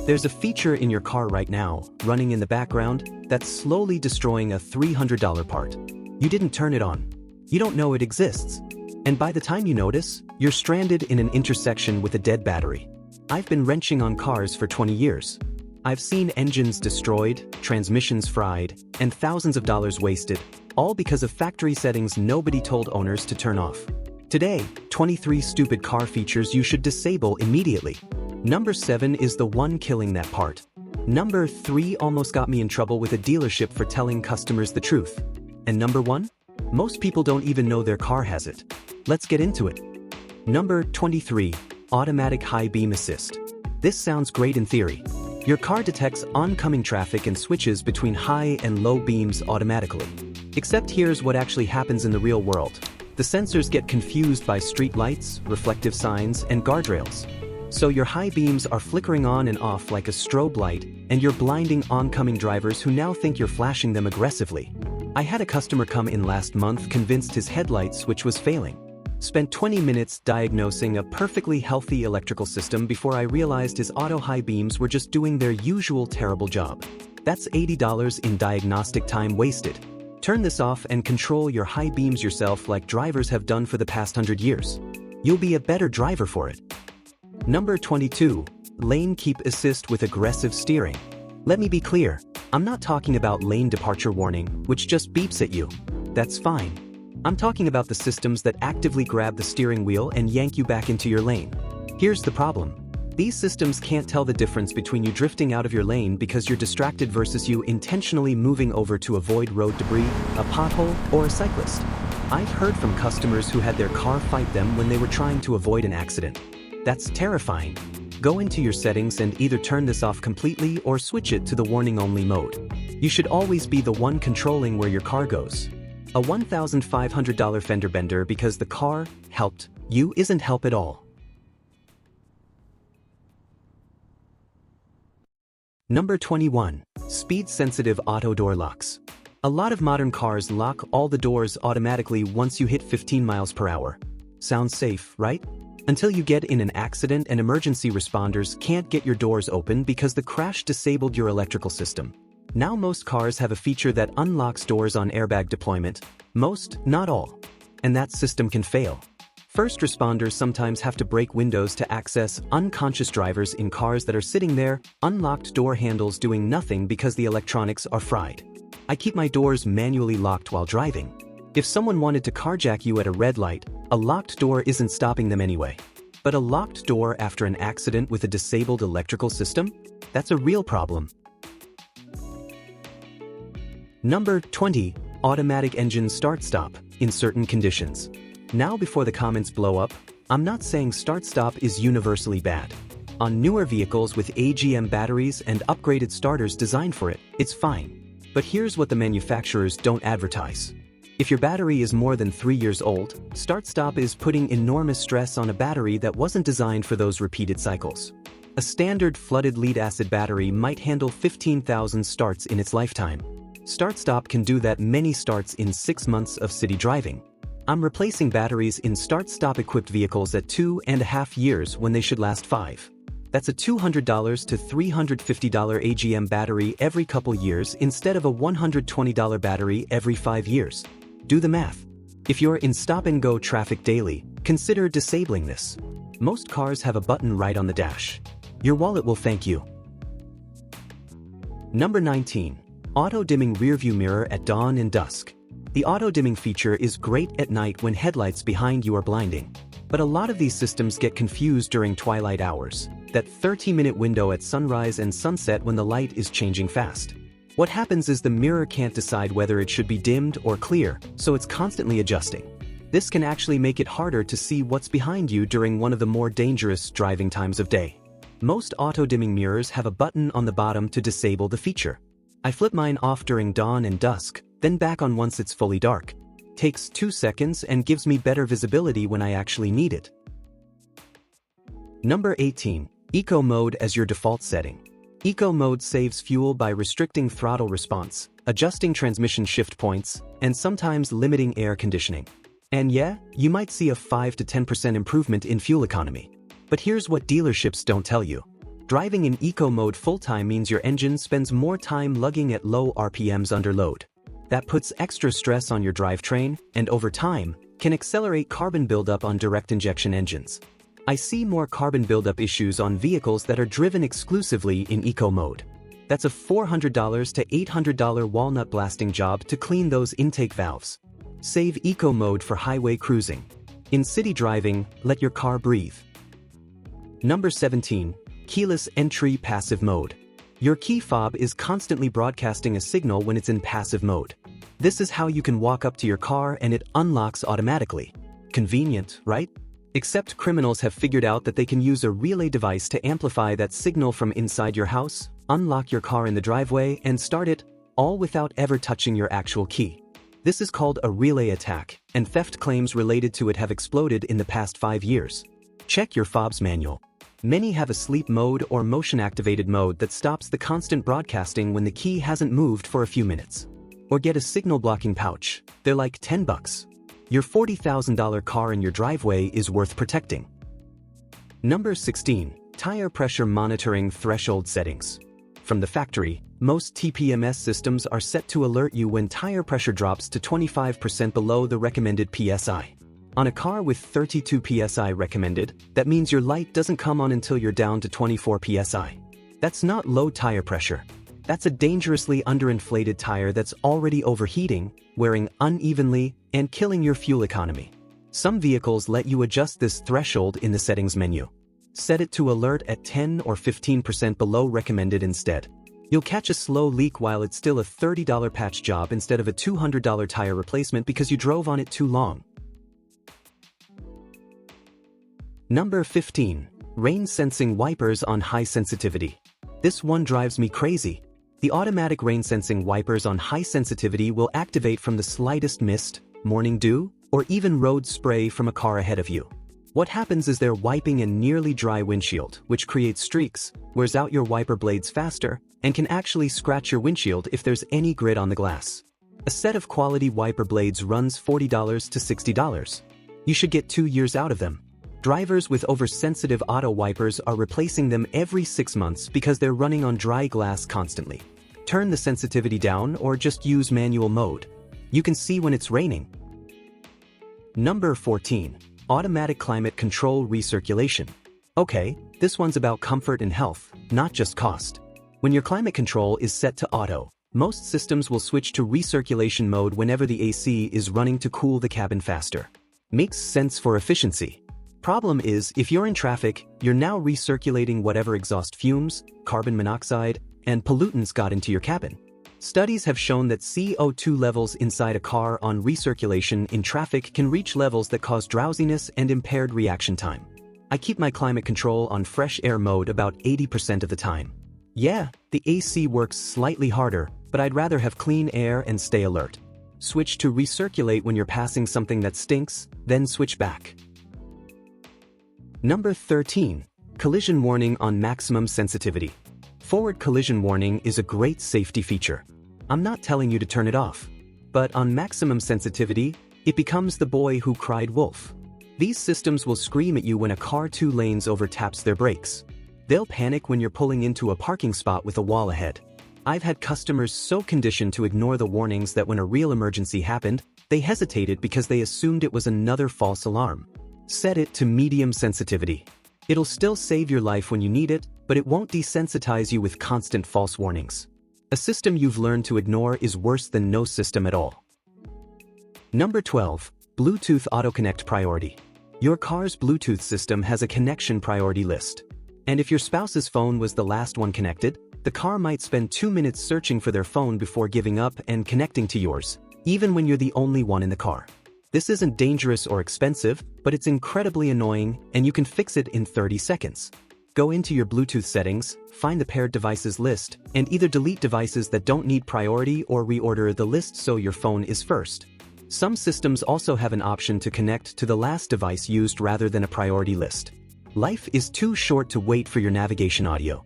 There's a feature in your car right now, running in the background, that's slowly destroying a $300 part. You didn't turn it on. You don't know it exists. And by the time you notice, you're stranded in an intersection with a dead battery. I've been wrenching on cars for 20 years. I've seen engines destroyed, transmissions fried, and thousands of dollars wasted, all because of factory settings nobody told owners to turn off. Today, 23 stupid car features you should disable immediately. Number 7 is the one killing that part. Number 3 almost got me in trouble with a dealership for telling customers the truth. And number 1? Most people don't even know their car has it. Let's get into it. Number 23, automatic high beam assist. This sounds great in theory. Your car detects oncoming traffic and switches between high and low beams automatically. Except here's what actually happens in the real world. The sensors get confused by street lights, reflective signs, and guardrails. So your high beams are flickering on and off like a strobe light, and you're blinding oncoming drivers who now think you're flashing them aggressively. I had a customer come in last month convinced his headlight switch was failing. Spent 20 minutes diagnosing a perfectly healthy electrical system before I realized his auto high beams were just doing their usual terrible job. That's $80 in diagnostic time wasted. Turn this off and control your high beams yourself like drivers have done for the past 100 years. You'll be a better driver for it. Number 22, lane keep assist with aggressive steering. Let me be clear, I'm not talking about lane departure warning, which just beeps at you. That's fine. I'm talking about the systems that actively grab the steering wheel and yank you back into your lane. Here's the problem. These systems can't tell the difference between you drifting out of your lane because you're distracted versus you intentionally moving over to avoid road debris, a pothole, or a cyclist. I've heard from customers who had their car fight them when they were trying to avoid an accident. That's terrifying. Go into your settings and either turn this off completely or switch it to the warning-only mode. You should always be the one controlling where your car goes. A $1,500 fender bender because the car helped you isn't help at all. Number 21, speed-sensitive auto door locks. A lot of modern cars lock all the doors automatically once you hit 15 miles per hour. Sounds safe, right? Until you get in an accident and emergency responders can't get your doors open because the crash disabled your electrical system. Now most cars have a feature that unlocks doors on airbag deployment. Most, not all. And that system can fail. First responders sometimes have to break windows to access unconscious drivers in cars that are sitting there, unlocked door handles doing nothing because the electronics are fried. I keep my doors manually locked while driving. If someone wanted to carjack you at a red light, a locked door isn't stopping them anyway. But a locked door after an accident with a disabled electrical system? That's a real problem. Number 20, automatic engine start-stop in certain conditions. Now before the comments blow up, I'm not saying start-stop is universally bad. On newer vehicles with AGM batteries and upgraded starters designed for it, it's fine. But here's what the manufacturers don't advertise. If your battery is more than 3 years old, start-stop is putting enormous stress on a battery that wasn't designed for those repeated cycles. A standard flooded lead-acid battery might handle 15,000 starts in its lifetime. Start-stop can do that many starts in 6 months of city driving. I'm replacing batteries in start-stop equipped vehicles at 2.5 years when they should last 5. That's a $200 to $350 AGM battery every couple years instead of a $120 battery every 5 years. Do the math. If you're in stop-and-go traffic daily, consider disabling this. Most cars have a button right on the dash. Your wallet will thank you. Number 19, auto-dimming rearview mirror at dawn and dusk. The auto-dimming feature is great at night when headlights behind you are blinding. But a lot of these systems get confused during twilight hours, that 30-minute window at sunrise and sunset when the light is changing fast. What happens is the mirror can't decide whether it should be dimmed or clear, so it's constantly adjusting. This can actually make it harder to see what's behind you during one of the more dangerous driving times of day. Most auto-dimming mirrors have a button on the bottom to disable the feature. I flip mine off during dawn and dusk, then back on once it's fully dark. Takes 2 seconds and gives me better visibility when I actually need it. Number 18, Eco Mode as your default setting. Eco Mode saves fuel by restricting throttle response, adjusting transmission shift points, and sometimes limiting air conditioning. And yeah, you might see a 5 to 10% improvement in fuel economy. But here's what dealerships don't tell you. Driving in eco mode full-time means your engine spends more time lugging at low RPMs under load. That puts extra stress on your drivetrain and over time can accelerate carbon buildup on direct injection engines. I see more carbon buildup issues on vehicles that are driven exclusively in eco mode. That's a $400 to $800 walnut blasting job to clean those intake valves. Save eco mode for highway cruising. In city driving, let your car breathe. Number 17. Keyless entry passive mode. Your key fob is constantly broadcasting a signal when it's in passive mode. This is how you can walk up to your car and it unlocks automatically. Convenient, right? Except criminals have figured out that they can use a relay device to amplify that signal from inside your house, unlock your car in the driveway, and start it, all without ever touching your actual key. This is called a relay attack, and theft claims related to it have exploded in the past 5 years. Check your fob's manual. Many have a sleep mode or motion-activated mode that stops the constant broadcasting when the key hasn't moved for a few minutes. Or get a signal-blocking pouch. They're like $10. Your $40,000 car in your driveway is worth protecting. Number 16. Tire pressure monitoring threshold settings. From the factory, most TPMS systems are set to alert you when tire pressure drops to 25% below the recommended PSI. On a car with 32 PSI recommended, that means your light doesn't come on until you're down to 24 PSI. That's not low tire pressure. That's a dangerously underinflated tire that's already overheating, wearing unevenly, and killing your fuel economy. Some vehicles let you adjust this threshold in the settings menu. Set it to alert at 10 or 15% below recommended instead. You'll catch a slow leak while it's still a $30 patch job instead of a $200 tire replacement because you drove on it too long. Number 15. Rain sensing wipers on high sensitivity. This one drives me crazy. The automatic rain sensing wipers on high sensitivity will activate from the slightest mist, morning dew, or even road spray from a car ahead of you. What happens is they're wiping a nearly dry windshield, which creates streaks, wears out your wiper blades faster, and can actually scratch your windshield if there's any grit on the glass. A set of quality wiper blades runs $40 to $60. You should get 2 years out of them. Drivers with oversensitive auto wipers are replacing them every 6 months because they're running on dry glass constantly. Turn the sensitivity down or just use manual mode. You can see when it's raining. Number 14. Automatic climate control recirculation. Okay, this one's about comfort and health, not just cost. When your climate control is set to auto, most systems will switch to recirculation mode whenever the AC is running to cool the cabin faster. Makes sense for efficiency. Problem is, if you're in traffic, you're now recirculating whatever exhaust fumes, carbon monoxide, and pollutants got into your cabin. Studies have shown that CO2 levels inside a car on recirculation in traffic can reach levels that cause drowsiness and impaired reaction time. I keep my climate control on fresh air mode about 80% of the time. Yeah, the AC works slightly harder, but I'd rather have clean air and stay alert. Switch to recirculate when you're passing something that stinks, then switch back. Number 13. Collision warning on maximum sensitivity. Forward collision warning is a great safety feature. I'm not telling you to turn it off. But on maximum sensitivity, it becomes the boy who cried wolf. These systems will scream at you when a car 2 lanes over taps their brakes. They'll panic when you're pulling into a parking spot with a wall ahead. I've had customers so conditioned to ignore the warnings that when a real emergency happened, they hesitated because they assumed it was another false alarm. Set it to medium sensitivity. It'll still save your life when you need it, but it won't desensitize you with constant false warnings. A system you've learned to ignore is worse than no system at all. Number 12. Bluetooth Auto Connect Priority. Your car's Bluetooth system has a connection priority list. And if your spouse's phone was the last one connected, the car might spend 2 minutes searching for their phone before giving up and connecting to yours, even when you're the only one in the car. This isn't dangerous or expensive, but it's incredibly annoying, and you can fix it in 30 seconds. Go into your Bluetooth settings, find the paired devices list, and either delete devices that don't need priority or reorder the list so your phone is first. Some systems also have an option to connect to the last device used rather than a priority list. Life is too short to wait for your navigation audio.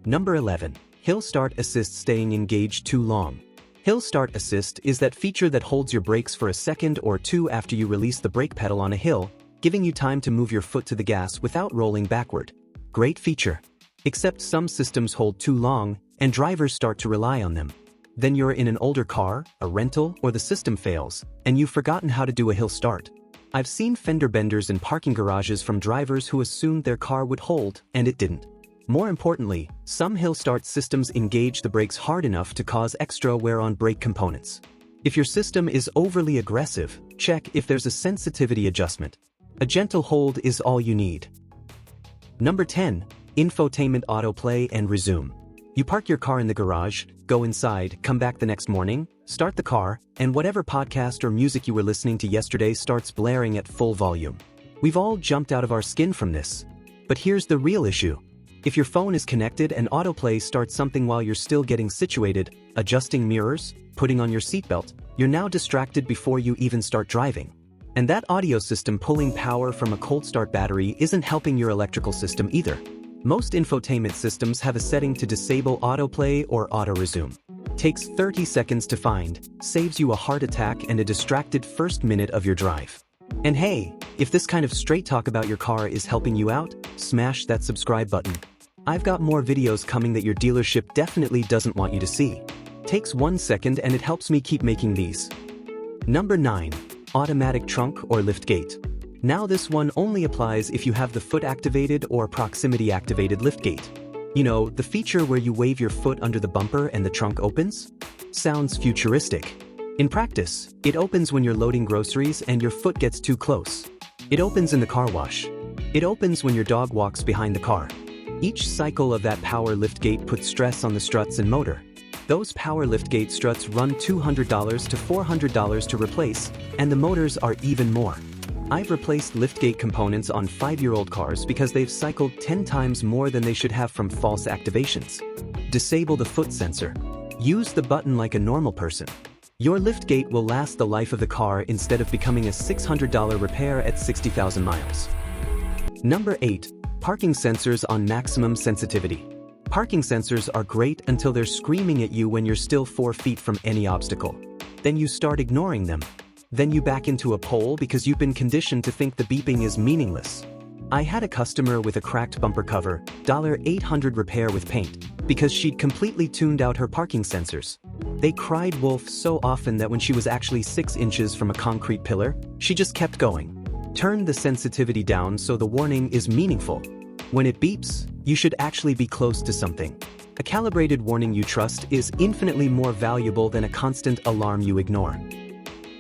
Number 11. Hill Start Assist staying engaged too long. Hill Start Assist is that feature that holds your brakes for a second or two after you release the brake pedal on a hill, giving you time to move your foot to the gas without rolling backward. Great feature. Except some systems hold too long, and drivers start to rely on them. Then you're in an older car, a rental, or the system fails, and you've forgotten how to do a hill start. I've seen fender benders in parking garages from drivers who assumed their car would hold, and it didn't. More importantly, some hill start systems engage the brakes hard enough to cause extra wear on brake components. If your system is overly aggressive, check if there's a sensitivity adjustment. A gentle hold is all you need. Number 10. Infotainment autoplay and resume. You park your car in the garage, go inside, come back the next morning, start the car, and whatever podcast or music you were listening to yesterday starts blaring at full volume. We've all jumped out of our skin from this. But here's the real issue. If your phone is connected and autoplay starts something while you're still getting situated, adjusting mirrors, putting on your seatbelt, you're now distracted before you even start driving. And that audio system pulling power from a cold start battery isn't helping your electrical system either. Most infotainment systems have a setting to disable autoplay or auto-resume. Takes 30 seconds to find, saves you a heart attack and a distracted first minute of your drive. And hey, if this kind of straight talk about your car is helping you out, smash that subscribe button. I've got more videos coming that your dealership definitely doesn't want you to see. Takes 1 second and it helps me keep making these. Number 9. Automatic trunk or liftgate. Now this one only applies if you have the foot activated or proximity activated liftgate. You know, the feature where you wave your foot under the bumper and the trunk opens? Sounds futuristic. In practice, it opens when you're loading groceries and your foot gets too close. It opens in the car wash. It opens when your dog walks behind the car. Each cycle of that power liftgate puts stress on the struts and motor. Those power liftgate struts run $200 to $400 to replace, and the motors are even more. I've replaced liftgate components on 5-year-old cars because they've cycled 10 times more than they should have from false activations. Disable the foot sensor. Use the button like a normal person. Your liftgate will last the life of the car instead of becoming a $600 repair at 60,000 miles. Number 8. Parking sensors on maximum sensitivity. Parking sensors are great until they're screaming at you when you're still 4 feet from any obstacle. Then you start ignoring them. Then you back into a pole because you've been conditioned to think the beeping is meaningless. I had a customer with a cracked bumper cover, $800 repair with paint, because she'd completely tuned out her parking sensors. They cried wolf so often that when she was actually 6 inches from a concrete pillar, she just kept going. Turn the sensitivity down so the warning is meaningful. When it beeps, you should actually be close to something. A calibrated warning you trust is infinitely more valuable than a constant alarm you ignore.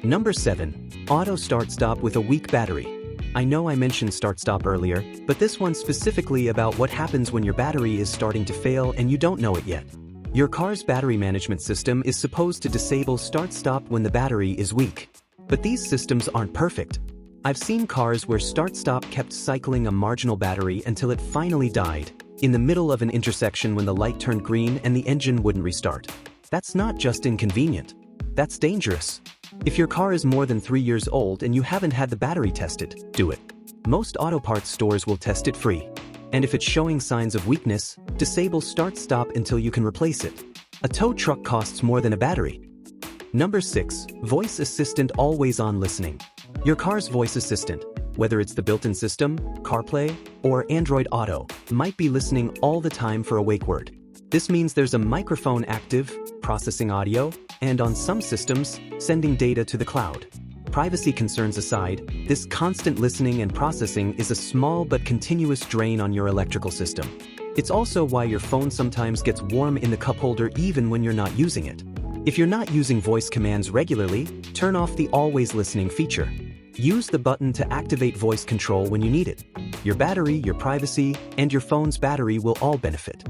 Number 7. Auto start-stop with a weak battery. I know I mentioned start-stop earlier, but this one's specifically about what happens when your battery is starting to fail and you don't know it yet. Your car's battery management system is supposed to disable start-stop when the battery is weak. But these systems aren't perfect. I've seen cars where start-stop kept cycling a marginal battery until it finally died, in the middle of an intersection when the light turned green and the engine wouldn't restart. That's not just inconvenient. That's dangerous. If your car is more than 3 years old and you haven't had the battery tested, do it. Most auto parts stores will test it free. And if it's showing signs of weakness, disable start-stop until you can replace it. A tow truck costs more than a battery. Number 6. Voice assistant always-on listening. Your car's voice assistant, whether it's the built-in system, CarPlay, or Android Auto, might be listening all the time for a wake word. This means there's a microphone active, processing audio, and on some systems, sending data to the cloud. Privacy concerns aside, this constant listening and processing is a small but continuous drain on your electrical system. It's also why your phone sometimes gets warm in the cup holder even when you're not using it. If you're not using voice commands regularly, turn off the always listening feature. Use the button to activate voice control when you need it. Your battery, your privacy, and your phone's battery will all benefit.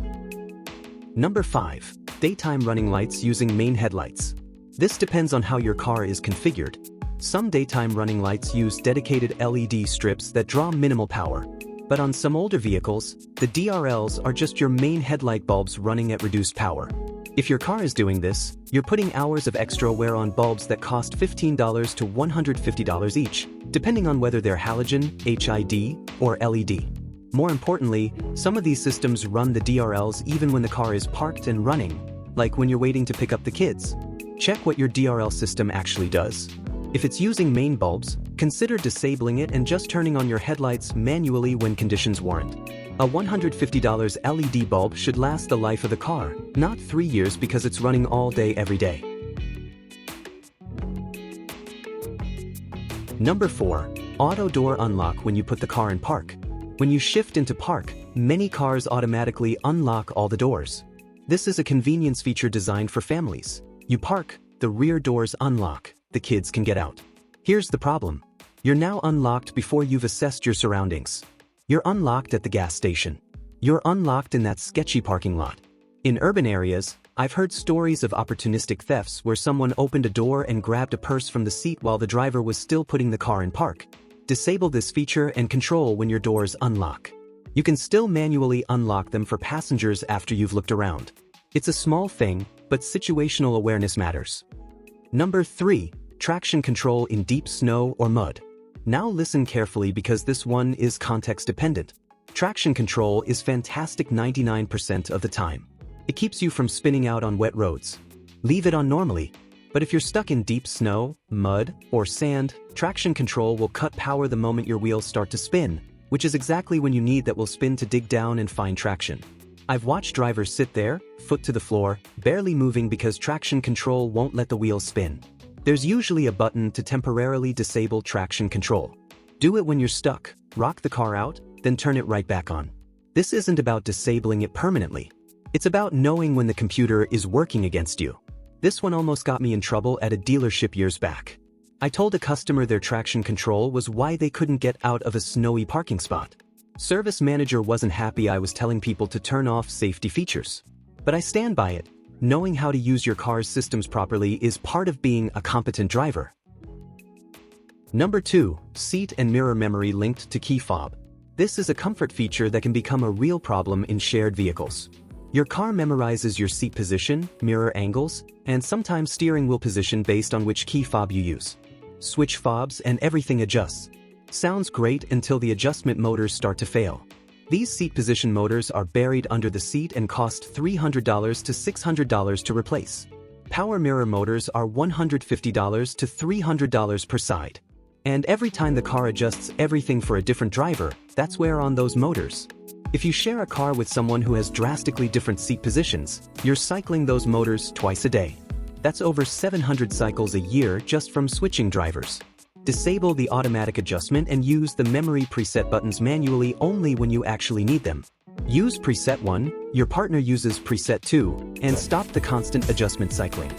Number 5. Daytime running lights using main headlights. This depends on how your car is configured. Some daytime running lights use dedicated LED strips that draw minimal power. But on some older vehicles, the DRLs are just your main headlight bulbs running at reduced power. If your car is doing this, you're putting hours of extra wear on bulbs that cost $15 to $150 each, depending on whether they're halogen, HID, or LED. More importantly, some of these systems run the DRLs even when the car is parked and running, like when you're waiting to pick up the kids. Check what your DRL system actually does. If it's using main bulbs, consider disabling it and just turning on your headlights manually when conditions warrant. A $150 LED bulb should last the life of the car, not 3 years because it's running all day every day. Number 4. Auto door unlock when you put the car in park. When you shift into park, many cars automatically unlock all the doors. This is a convenience feature designed for families. You park, the rear doors unlock, the kids can get out. Here's the problem. You're now unlocked before you've assessed your surroundings. You're unlocked at the gas station. You're unlocked in that sketchy parking lot. In urban areas, I've heard stories of opportunistic thefts where someone opened a door and grabbed a purse from the seat while the driver was still putting the car in park. Disable this feature and control when your doors unlock. You can still manually unlock them for passengers after you've looked around. It's a small thing, but situational awareness matters. Number 3. Traction control in deep snow or mud. Now listen carefully because this one is context dependent. Traction control is fantastic 99% of the time. It keeps you from spinning out on wet roads. Leave it on normally. But if you're stuck in deep snow, mud, or sand, traction control will cut power the moment your wheels start to spin, which is exactly when you need that will spin to dig down and find traction. I've watched drivers sit there, foot to the floor, barely moving because traction control won't let the wheels spin. There's usually a button to temporarily disable traction control. Do it when you're stuck, rock the car out, then turn it right back on. This isn't about disabling it permanently. It's about knowing when the computer is working against you. This one almost got me in trouble at a dealership years back. I told a customer their traction control was why they couldn't get out of a snowy parking spot. Service manager wasn't happy I was telling people to turn off safety features. But I stand by it. Knowing how to use your car's systems properly is part of being a competent driver. Number 2. Seat and mirror memory linked to key fob. This is a comfort feature that can become a real problem in shared vehicles. Your car memorizes your seat position, mirror angles, and sometimes steering wheel position based on which key fob you use. Switch fobs and everything adjusts. Sounds great until the adjustment motors start to fail. These seat position motors are buried under the seat and cost $300 to $600 to replace. Power mirror motors are $150 to $300 per side. And every time the car adjusts everything for a different driver, that's wear on those motors. If you share a car with someone who has drastically different seat positions, you're cycling those motors twice a day. That's over 700 cycles a year just from switching drivers. Disable the automatic adjustment and use the memory preset buttons manually only when you actually need them. Use preset 1, your partner uses preset 2, and stop the constant adjustment cycling.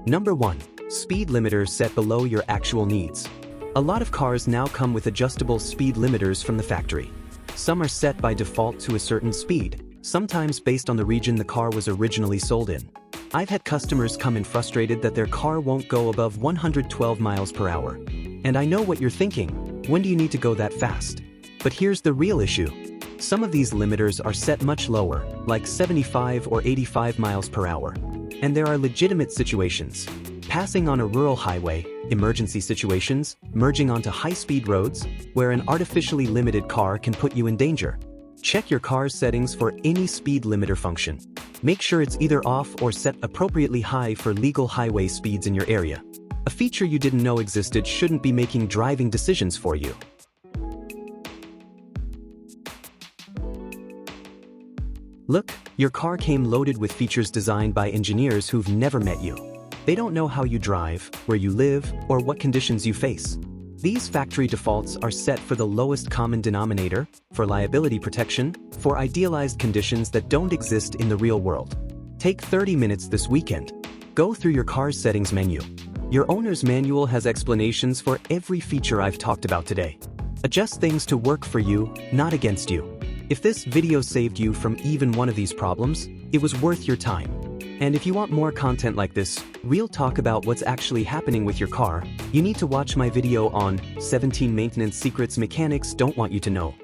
Number 1. Speed limiter set below your actual needs. A lot of cars now come with adjustable speed limiters from the factory. Some are set by default to a certain speed, sometimes based on the region the car was originally sold in. I've had customers come in frustrated that their car won't go above 112 miles per hour. And I know what you're thinking, when do you need to go that fast? But here's the real issue. Some of these limiters are set much lower, like 75 or 85 miles per hour. And there are legitimate situations. Passing on a rural highway, emergency situations, merging onto high-speed roads, where an artificially limited car can put you in danger. Check your car's settings for any speed limiter function. Make sure it's either off or set appropriately high for legal highway speeds in your area. A feature you didn't know existed shouldn't be making driving decisions for you. Look, your car came loaded with features designed by engineers who've never met you. They don't know how you drive, where you live, or what conditions you face. These factory defaults are set for the lowest common denominator, for liability protection, for idealized conditions that don't exist in the real world. Take 30 minutes this weekend. Go through your car's settings menu. Your owner's manual has explanations for every feature I've talked about today. Adjust things to work for you, not against you. If this video saved you from even one of these problems, it was worth your time. And if you want more content like this, real talk about what's actually happening with your car, you need to watch my video on 17 maintenance secrets mechanics don't want you to know.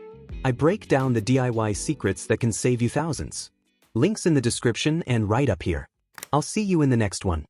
I break down the DIY secrets that can save you thousands. Links in the description and right up here. I'll see you in the next one.